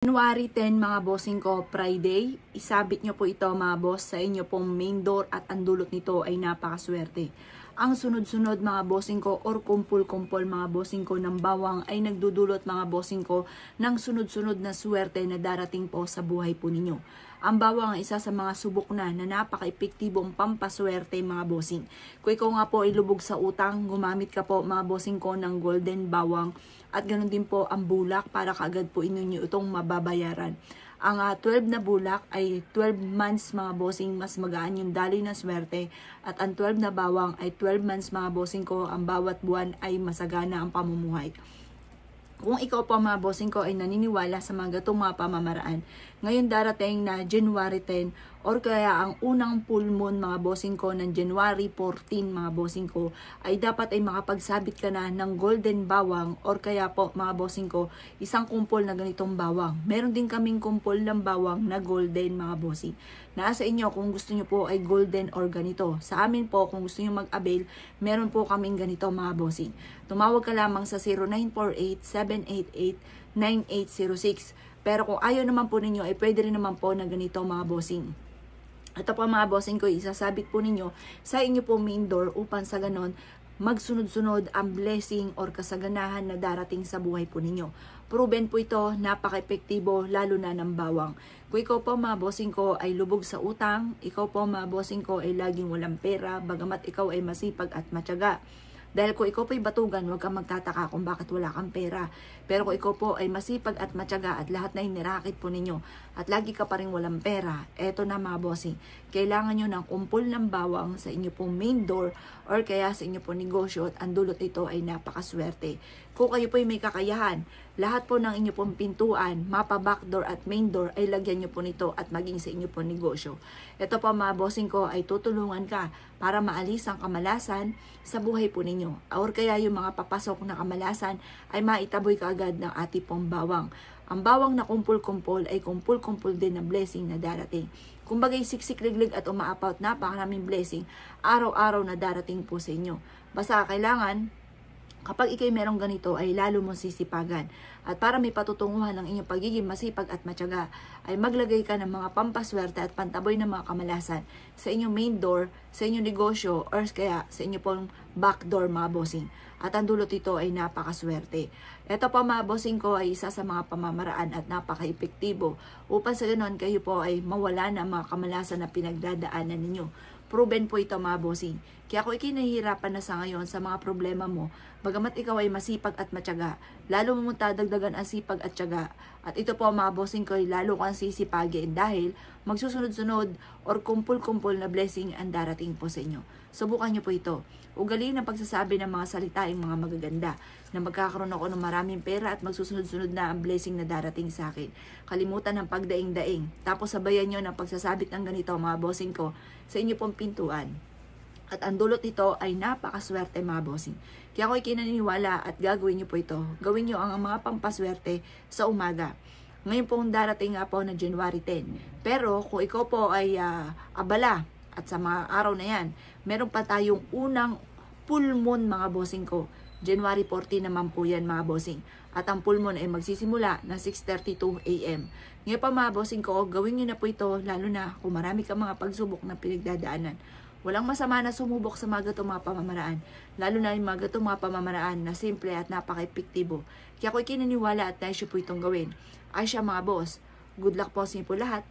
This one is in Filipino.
January 10 mga bossing ko, Friday, isabit nyo po ito mga boss sa inyo pong main door at ang dulot nito ay napakaswerte. Ang sunod-sunod mga bossing ko or kumpul-kumpol mga bossing ko ng bawang ay nagdudulot mga bossing ko ng sunod-sunod na swerte na darating po sa buhay po ninyo. Ang bawang ay isa sa mga subok na napaka-epektibong pampaswerte mga bossing. Kung ikaw nga po ay lubog sa utang, gumamit ka po mga bossing ko ng golden bawang at ganoon din po ang bulak para kaagad po inyo itong mababayaran. Ang 12 na bulak ay 12 months mga bossing, mas magaan yung daloy ng swerte. At ang 12 na bawang ay 12 months mga bossing ko, ang bawat buwan ay masagana ang pamumuhay. Kung ikaw po mga bossing ko ay naniniwala sa mga gatong mga pamamaraan, ngayon darating na January 10 or kaya ang unang full moon mga bossing ko ng January 14 mga bossing ko, ay dapat ay makapagsabit ka na ng golden bawang or kaya po mga bossing ko, isang kumpol na ganitong bawang. Meron din kaming kumpol ng bawang na golden mga bossing. Nasa inyo kung gusto nyo po ay golden or ganito. Sa amin po kung gusto nyo mag-avail, meron po kaming ganito mga bossing. Tumawag ka lamang sa 0948-788-9806. Pero kung ayaw naman po ninyo, ay pwede rin naman po na ganito mga bossing. Ito po mga bossing ko, isasabit po ninyo sa inyo po main door upang sa ganon, magsunod-sunod ang blessing or kasaganahan na darating sa buhay po ninyo. Proven po ito, napaka-epektibo lalo na ng bawang. Kung ikaw po mga bossing ko ay lubog sa utang, ikaw po mga bossing ko ay laging walang pera, bagamat ikaw ay masipag at matyaga. Dahil kung ikaw po ay batugan, huwag kang magtataka kung bakit wala kang pera. Pero kung ikaw po ay masipag at matyaga at lahat na inirakit po ninyo at lagi ka pa rin walang pera, eto na mga bossing, kailangan nyo ng kumpol ng bawang sa inyo pong main door or kaya sa inyo pong negosyo at ang dulot nito ay napakaswerte. Kung kayo po ay may kakayahan, lahat po ng inyo pong pintuan, mapa backdoor at main door ay lagyan nyo po nito at maging sa inyo pong negosyo. Ito po mga bossing ko ay tutulungan ka para maalis ang kamalasan sa buhay po ninyo. Or kaya yung mga papasok na kamalasan ay maitaboy kaagad ng ating pong bawang. Ang bawang na kumpul-kumpul ay kumpul-kumpul din na blessing na darating. Kumbagay siksik-liglig at umaapaut, napakaraming blessing araw-araw na darating po sa inyo. Basta kailangan kapag ikay merong ganito ay lalo mong sisipagan. At para may patutunguhan ng inyong pagiging masipag at matyaga, ay maglagay ka ng mga pampaswerte at pantaboy ng mga kamalasan sa inyong main door, sa inyong negosyo, or kaya sa inyong pong back door mga bossing. At ang dulot ito ay napakaswerte. Ito po mga bossing ko ay isa sa mga pamamaraan at napaka-epektibo upang sa ganon kayo po ay mawala na mga kamalasan na pinagdadaanan ninyo. Proven po ito mga bossing. Kaya kung ikinahihirapan na sa ngayon sa mga problema mo, bagamat ikaw ay masipag at matyaga, lalo mo dagdagan ang sipag at tyaga. At ito po mga bossing ko ay lalo kang sisipagin dahil magsusunod-sunod or kumpul-kumpul na blessing ang darating po sa inyo. Subukan nyo po ito. Ugali ng pagsasabi ng mga salita ay mga magaganda na magkakaroon ako ng maraming pera at magsusunod-sunod na ang blessing na darating sa akin. Kalimutan ng pagdaing-daing. Tapos sabayan nyo ng pagsasabit ng ganito mga bossing ko sa inyo pong pintuan. At ang dulot nito ay napakaswerte mga bossing. Kaya ako'y kinaniniwala at gagawin nyo po ito. Gawin nyo ang mga pampaswerte sa umaga. Ngayon pong darating nga po na January 10. Pero kung ikaw po ay abala at sa mga araw na yan, meron pa tayong unang full moon mga bossing ko. January 14 naman po yan mga bossing. At ang full moon ay magsisimula na 6:32 AM. Ngayon pa mga bossing ko, gawin nyo na po ito lalo na kung marami ka mga pagsubok na pinagdadaanan. Walang masama na sumubok sa mga gatong mga pamamaraan, lalo na yung mga gatong mga pamamaraan na simple at napaka-epektibo. Kaya ako'y kinaniwala at naisyo po itong gawin. Ay siya mga boss, good luck po sa inyo po lahat.